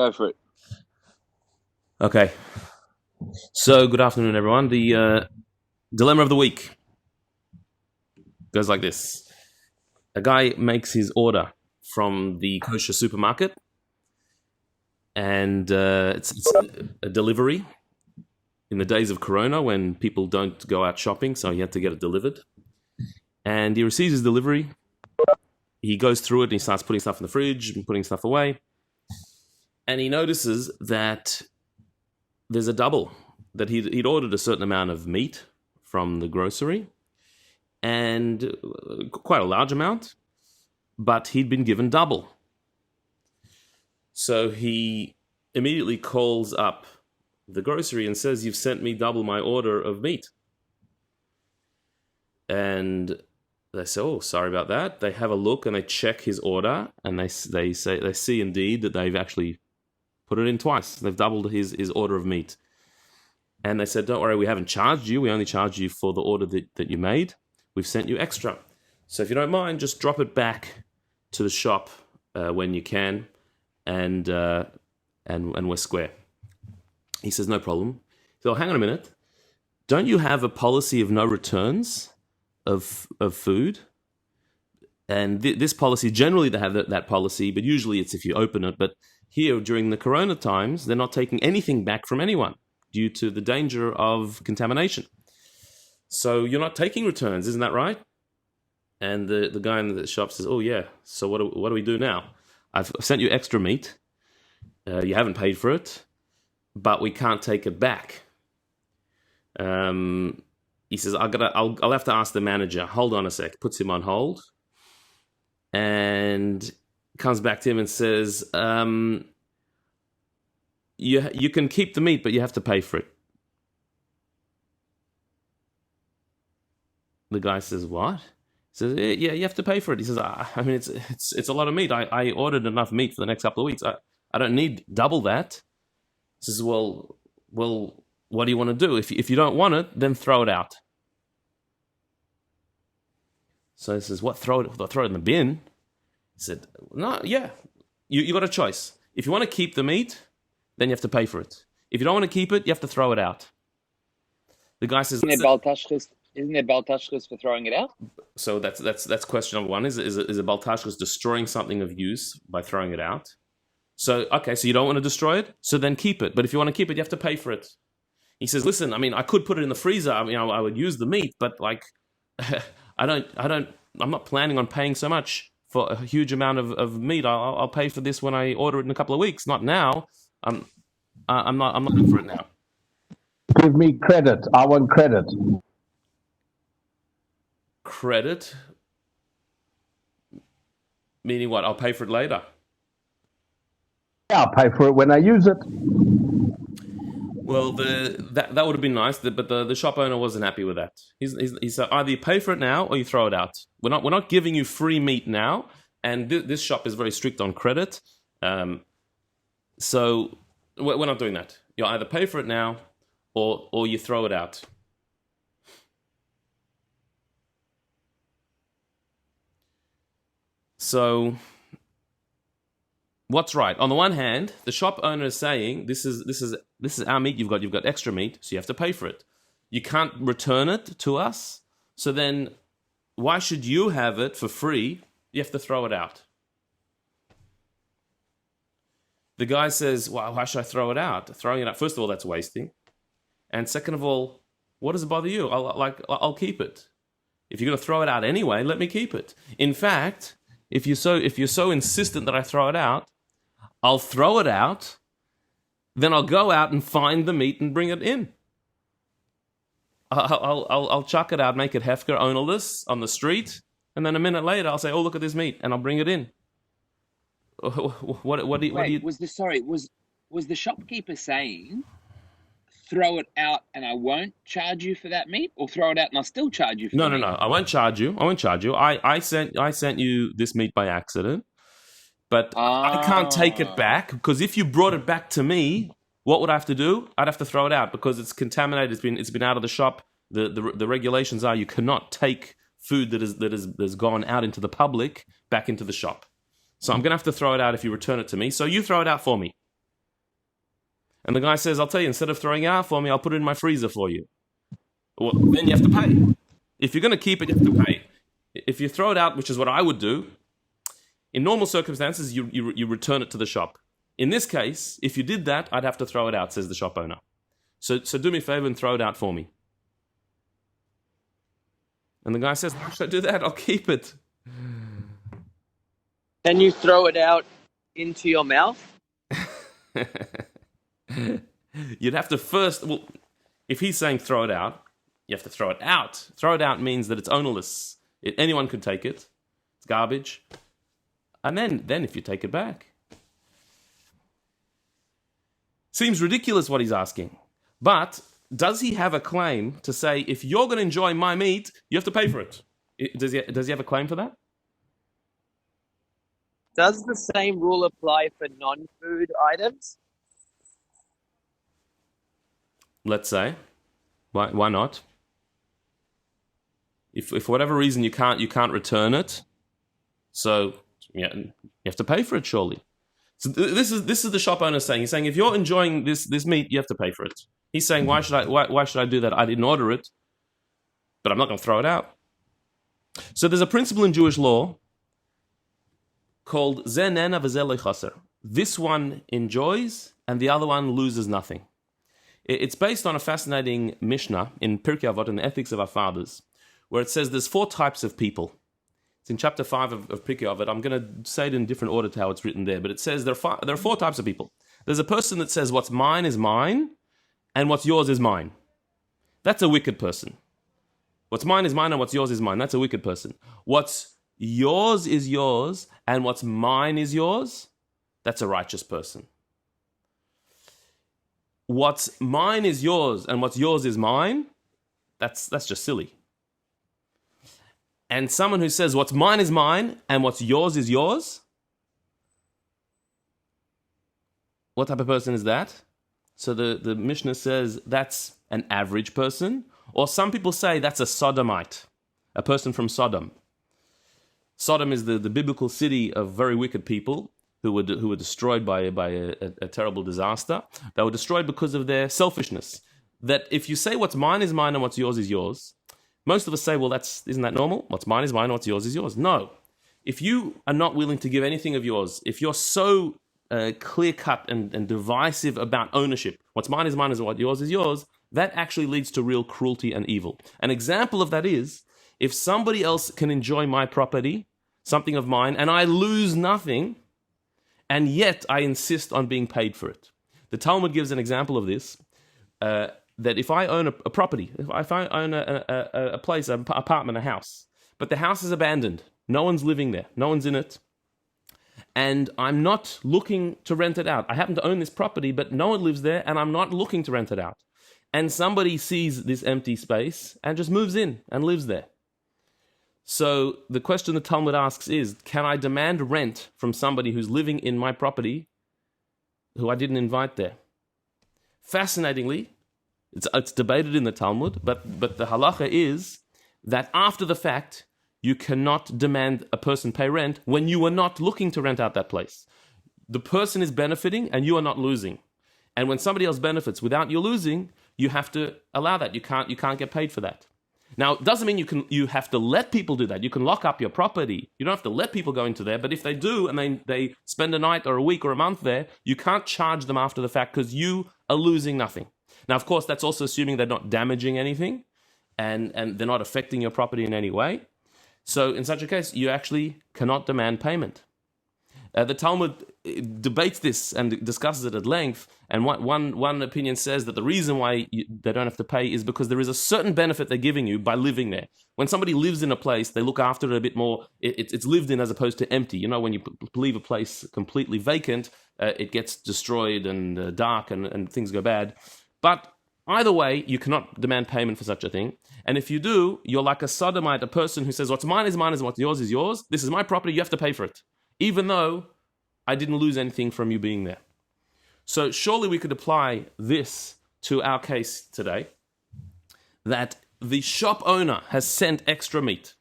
Go for it. Okay. So, good afternoon, everyone. The dilemma of the week goes like this. A guy makes his order from the kosher supermarket, and it's a delivery in the days of Corona when people don't go out shopping, so he had to get it delivered. And he receives his delivery. He goes through it and he starts putting stuff in the fridge and putting stuff away. And he notices that there's a double, that he'd ordered a certain amount of meat from the grocery, and quite a large amount, but he'd been given double. So he immediately calls up the grocery and says, "You've sent me double my order of meat." And they say, "Oh, sorry about that." They have a look and they check his order, and they see indeed that they've actually put it in twice. They've doubled his order of meat. And they said, "Don't worry, we haven't charged you. We only charged you for the order that you made. We've sent you extra. So if you don't mind, just drop it back to the shop when you can, and we're square." He says, "No problem." So hang on a minute. Don't you have a policy of no returns of food? And this policy, generally they have that policy, but usually it's if you open it. But here, during the Corona times, they're not taking anything back from anyone due to the danger of contamination. So you're not taking returns, isn't that right? And the guy in the shop says, "Oh yeah, so what do we do now? I've sent you extra meat. You haven't paid for it, but we can't take it back." He says, I'll have to ask the manager. Hold on a sec. Puts him on hold. And comes back to him and says, you can keep the meat, but you have to pay for it. The guy says, "What?" He says, "Yeah, you have to pay for it." He says, I mean, it's a lot of meat. I ordered enough meat for the next couple of weeks. I don't need double that. He says, well, what do you want to do? If you don't want it, then throw it out. So he says, "What? Throw it in the bin?" He said, "No, yeah. You got a choice. If you want to keep the meat, then you have to pay for it. If you don't want to keep it, you have to throw it out." The guy says, Isn't there Bal Tashchis for throwing it out? So that's question number one. Is a Bal Tashchis destroying something of use by throwing it out? So, okay, so you don't want to destroy it, so then keep it. But if you want to keep it, you have to pay for it. He says, "Listen, I mean, I could put it in the freezer. I mean, I would use the meat, but like, I'm not planning on paying so much for a huge amount of meat. I'll pay for this when I order it in a couple of weeks, not now. I'm not in for it now." Give me credit. I want credit. Credit? Meaning what? I'll pay for it later. Yeah, I'll pay for it when I use it. Well, that would have been nice, but the shop owner wasn't happy with that. He said, either you pay for it now or you throw it out. We're not giving you free meat now, and this shop is very strict on credit. So we're not doing that. You either pay for it now or you throw it out. So what's right? On the one hand, the shop owner is saying, this is our meat. You've got extra meat, so you have to pay for it. You can't return it to us. So then, why should you have it for free? You have to throw it out. The guy says, "Well, why should I throw it out? Throwing it out, first of all, that's wasting, and second of all, what does it bother you? I'll keep it. If you're going to throw it out anyway, let me keep it. In fact, if you're so insistent that I throw it out, I'll throw it out, then I'll go out and find the meat and bring it in. I'll chuck it out, make it hefker, ownerless on the street, and then a minute later I'll say, 'Oh, look at this meat,' and I'll bring it in." What do you? Was the shopkeeper saying, "Throw it out and I won't charge you for that meat," or "Throw it out and I'll still charge you for No. the meat"? I won't charge you. I sent you this meat by accident, but I can't take it back, because if you brought it back to me, what would I have to do? I'd have to throw it out because it's contaminated. It's been out of the shop. The regulations are you cannot take food that has gone out into the public back into the shop. So I'm going to have to throw it out if you return it to me. So you throw it out for me. And the guy says, I'll tell you, instead of throwing it out for me, I'll put it in my freezer for you. Well, then you have to pay. If you're going to keep it, you have to pay. If you throw it out, which is what I would do, in normal circumstances, you return it to the shop. In this case, if you did that, I'd have to throw it out, says the shop owner. So do me a favor and throw it out for me. And the guy says, why should I do that? I'll keep it. Can you throw it out into your mouth? You'd have to first, well, if he's saying throw it out, you have to throw it out. Throw it out means that it's ownerless. Anyone could take it. It's garbage. And then if you take it back. Seems ridiculous what he's asking. But does he have a claim to say, if you're going to enjoy my meat, you have to pay for it? Does he have a claim for that? Does the same rule apply for non-food items? Let's say. Why not? If for whatever reason you can't return it, so yeah, you have to pay for it surely. So this is the shop owner saying. He's saying, if you're enjoying this meat, you have to pay for it. He's saying, why should I do that? I didn't order it, but I'm not going to throw it out. So there's a principle in Jewish law called Ze nena v'ze lo chaser. This one enjoys and the other one loses nothing. It's based on a fascinating Mishnah in Pirkei Avot, in the Ethics of Our Fathers, where it says there's 4 types of people. It's in chapter 5 of Pirkei Avot. I'm going to say it in different order to how it's written there, but it says there are 4 types of people. There's a person that says what's mine is mine, and what's yours is mine. That's a wicked person. What's mine is mine, and what's yours is mine. That's a wicked person. What's yours is yours, and what's mine is yours. That's a righteous person. What's mine is yours, and what's yours is mine. That's just silly. And someone who says what's mine is mine and what's yours is yours, what type of person is that? So the Mishnah says that's an average person, or some people say that's a sodomite, a person from Sodom. Sodom is the biblical city of very wicked people who were destroyed by a terrible disaster. They were destroyed because of their selfishness. That if you say what's mine is mine and what's yours is yours, most of us say, well, isn't that normal? What's mine is mine, what's yours is yours. No. If you are not willing to give anything of yours, if you're so clear-cut and divisive about ownership, what's mine is mine and what yours is yours, that actually leads to real cruelty and evil. An example of that is, if somebody else can enjoy my property, something of mine, and I lose nothing, and yet I insist on being paid for it. The Talmud gives an example of this, that if I own a property, if I own a place, an apartment, a house, but the house is abandoned, no one's living there, no one's in it, and I'm not looking to rent it out. I happen to own this property, but no one lives there, and I'm not looking to rent it out. And somebody sees this empty space and just moves in and lives there. So the question the Talmud asks is, can I demand rent from somebody who's living in my property who I didn't invite there? Fascinatingly, it's debated in the Talmud, but the halacha is that after the fact, you cannot demand a person pay rent when you are not looking to rent out that place. The person is benefiting and you are not losing. And when somebody else benefits without you losing, you have to allow that. You can't get paid for that. Now, it doesn't mean you have to let people do that. You can lock up your property. You don't have to let people go into there. But if they do and they spend a night or a week or a month there, you can't charge them after the fact because you are losing nothing. Now, of course, that's also assuming they're not damaging anything and they're not affecting your property in any way. So in such a case, you actually cannot demand payment. The Talmud debates this and discusses it at length, and one opinion says that the reason why they don't have to pay is because there is a certain benefit they're giving you by living there. When somebody lives in a place, they look after it a bit more. It's lived in as opposed to empty. You know, when you leave a place completely vacant, it gets destroyed and dark and things go bad. But either way, you cannot demand payment for such a thing. And if you do, you're like a sodomite, a person who says, what's mine is mine and what's yours is yours. This is my property, you have to pay for it. Even though I didn't lose anything from you being there. So surely we could apply this to our case today, that the shop owner has sent extra meat.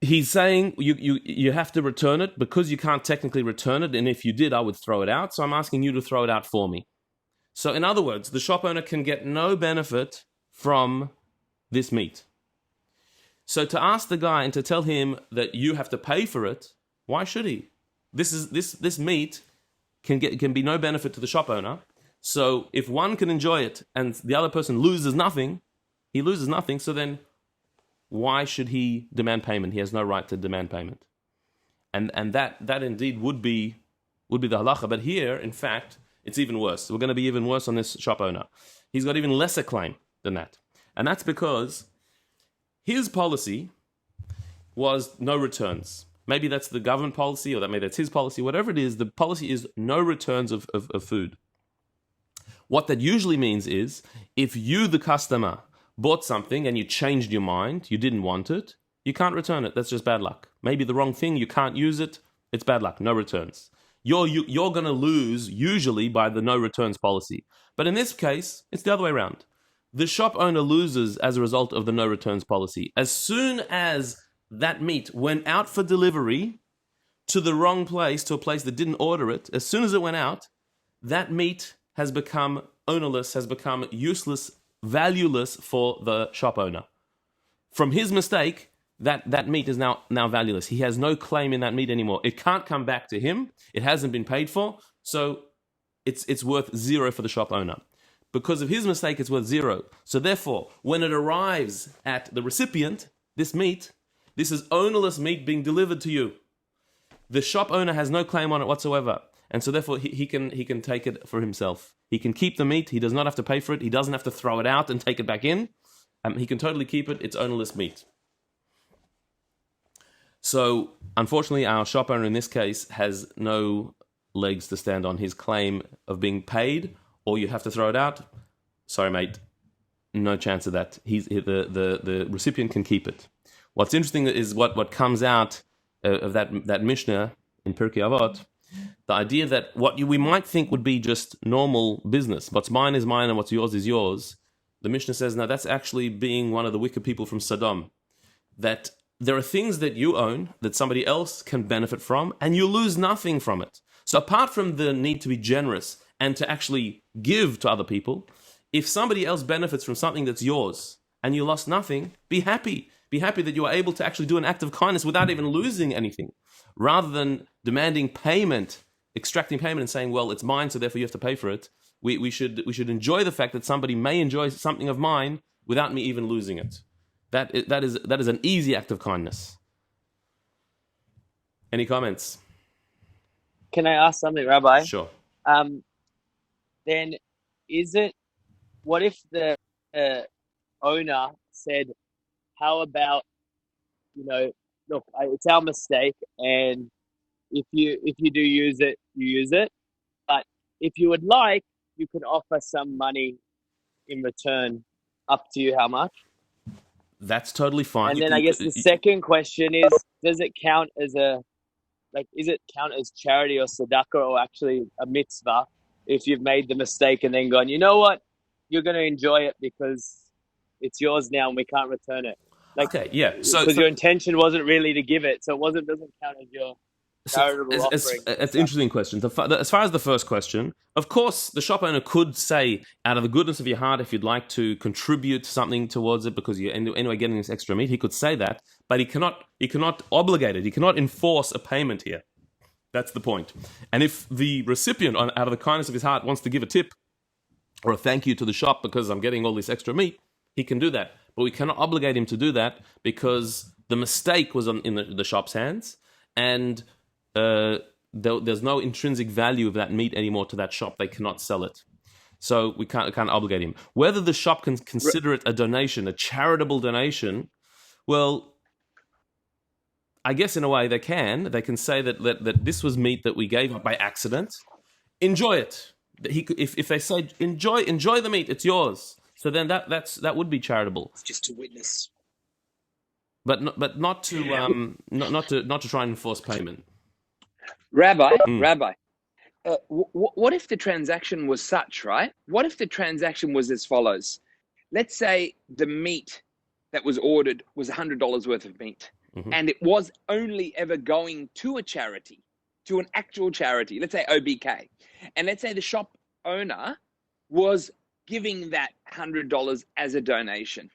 He's saying you have to return it because you can't technically return it, and if you did, I would throw it out. So I'm asking you to throw it out for me. So in other words, the shop owner can get no benefit from this meat. So to ask the guy and to tell him that you have to pay for it, why should he? This meat can be no benefit to the shop owner. So if one can enjoy it and the other person loses nothing, he loses nothing. So then, why should he demand payment? He has no right to demand payment, and that indeed would be the halacha. But here, in fact, it's even worse. We're going to be even worse on this shop owner. He's got even lesser claim than that, and that's because his policy was no returns. Maybe that's the government policy, or maybe that's his policy. Whatever it is, the policy is no returns of food. What that usually means is, if you, the customer, bought something and you changed your mind, you didn't want it, you can't return it. That's just bad luck. Maybe the wrong thing, you can't use it, it's bad luck, no returns. You're going to lose usually by the no returns policy. But in this case, it's the other way around. The shop owner loses as a result of the no returns policy. As soon as that meat went out for delivery to the wrong place, to a place that didn't order it, as soon as it went out, that meat has become ownerless, has become useless, valueless for the shop owner. From his mistake, that meat is now valueless. He has no claim in that meat anymore. It can't come back to him. It hasn't been paid for, so it's worth zero for the shop owner. Because of his mistake, it's worth zero. So therefore, when it arrives at the recipient, this is ownerless meat being delivered to you. The shop owner has no claim on it whatsoever. And so therefore, he can take it for himself. He can keep the meat. He does not have to pay for it. He doesn't have to throw it out and take it back in. He can totally keep it. It's ownerless meat. So, unfortunately, our shop owner in this case has no legs to stand on. His claim of being paid, or you have to throw it out. Sorry, mate. No chance of that. The recipient can keep it. What's interesting is what comes out of that Mishnah in Pirkei Avot. The idea that what we might think would be just normal business, what's mine is mine and what's yours is yours, the Mishnah says, no, that's actually being one of the wicked people from Sodom. That there are things that you own that somebody else can benefit from, and you lose nothing from it. So apart from the need to be generous and to actually give to other people, if somebody else benefits from something that's yours and you lost nothing, be happy. Be happy that you are able to actually do an act of kindness without even losing anything. Rather than demanding payment, extracting payment and saying, well, it's mine, so therefore you have to pay for it. We should enjoy the fact that somebody may enjoy something of mine without me even losing it. That is an easy act of kindness. Any comments? Can I ask something, Rabbi? Sure. Then what if the owner said, how about, look, it's our mistake, and if you do use it, you use it. But if you would like, you can offer some money in return. Up to you how much. That's totally fine. And then I guess the second question is, does it count as is it count as charity or tzedakah, or actually a mitzvah if you've made the mistake and then gone, you know what, you're going to enjoy it because it's yours now and we can't return it. Okay, yeah. So because your intention wasn't really to give it, so it doesn't count as your charitable offering. It's an interesting question. As far as the first question, of course, the shop owner could say, out of the goodness of your heart, if you'd like to contribute something towards it because you're anyway getting this extra meat, he could say that, but he cannot obligate it. He cannot enforce a payment here. That's the point. And if the recipient, out of the kindness of his heart, wants to give a tip or a thank you to the shop because I'm getting all this extra meat, he can do that. But we cannot obligate him to do that because the mistake was in the shop's hands, and there's no intrinsic value of that meat anymore to that shop. They cannot sell it. So we can't obligate him. Whether the shop can consider it a donation, a charitable donation, well, I guess in a way they can. They can say that this was meat that we gave up by accident. Enjoy it. If they say enjoy the meat, it's yours. So then that would be charitable. It's just to witness, but not to try and enforce payment. Rabbi. What if the transaction was such, right? What if the transaction was as follows? Let's say the meat that was ordered was $100 worth of meat. and it was only ever going to a charity, to an actual charity, let's say OBK, and let's say the shop owner was giving that $100 as a donation,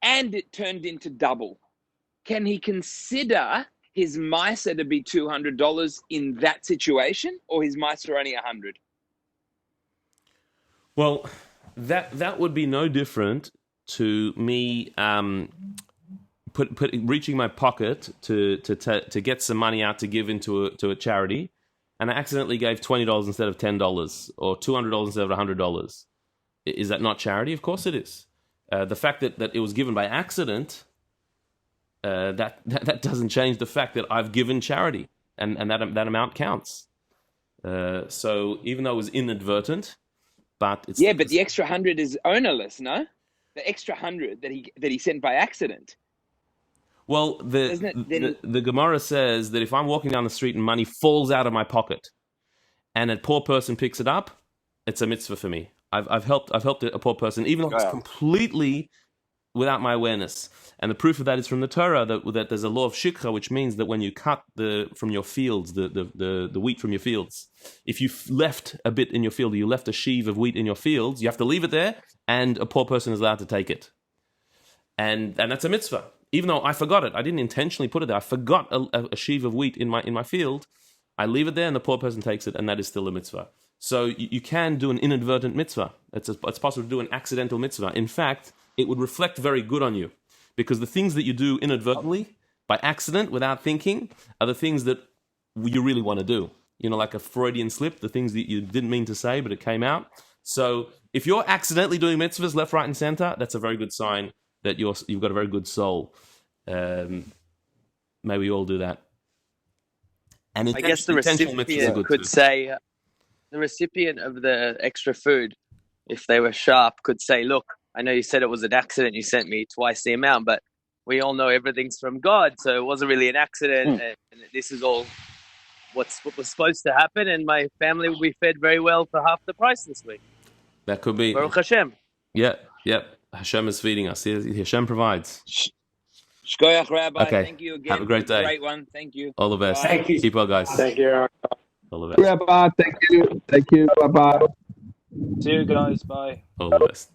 and it turned into double, can he consider his miser to be $200 in that situation, or his miser only 100? Well, that would be no different to me reaching my pocket to get some money out to give into a charity, and I accidentally gave $20 instead of $10 or $200 instead of $100. Is that not charity? Of course it is. The fact that it was given by accident, that doesn't change the fact that I've given charity, and that amount counts. So even though it was inadvertent, but it's but the extra 100 is ownerless, no? The extra 100 that he sent by accident. Well, the Gemara says that if I'm walking down the street and money falls out of my pocket, and a poor person picks it up, it's a mitzvah for me. I've helped a poor person, even though it's completely without my awareness. And the proof of that is from the Torah that there's a law of shikha, which means that when you cut from your fields the wheat from your fields, if you left a bit in your field, you left a sheaf of wheat in your fields, you have to leave it there, and a poor person is allowed to take it. And that's a mitzvah. Even though I forgot it, I didn't intentionally put it there. I forgot a sheaf of wheat in my field. I leave it there, and the poor person takes it, and that is still a mitzvah. So you can do an inadvertent mitzvah. It's possible to do an accidental mitzvah. In fact, it would reflect very good on you, because the things that you do inadvertently, by accident, without thinking, are the things that you really want to do. You know, like a Freudian slip, the things that you didn't mean to say, but it came out. So if you're accidentally doing mitzvahs left, right, and center, that's a very good sign that you've got a very good soul. May we all do that. And I guess the recipient could say, the recipient of the extra food, if they were sharp, could say, look, I know you said it was an accident, you sent me twice the amount, but we all know everything's from God, so it wasn't really an accident, and this is all what was supposed to happen, and my family will be fed very well for half the price this week. That could be. Baruch Hashem. Yeah. Hashem is feeding us. Hashem provides. Shkoyach, Rabbi. Okay. Thank you again. Have a great day. Great one. Thank you. All the best. Bye. Thank you. Keep well, guys. Thank you. All the best. Rabbi, thank you. Thank you. Bye-bye. See you guys. Bye. All the best.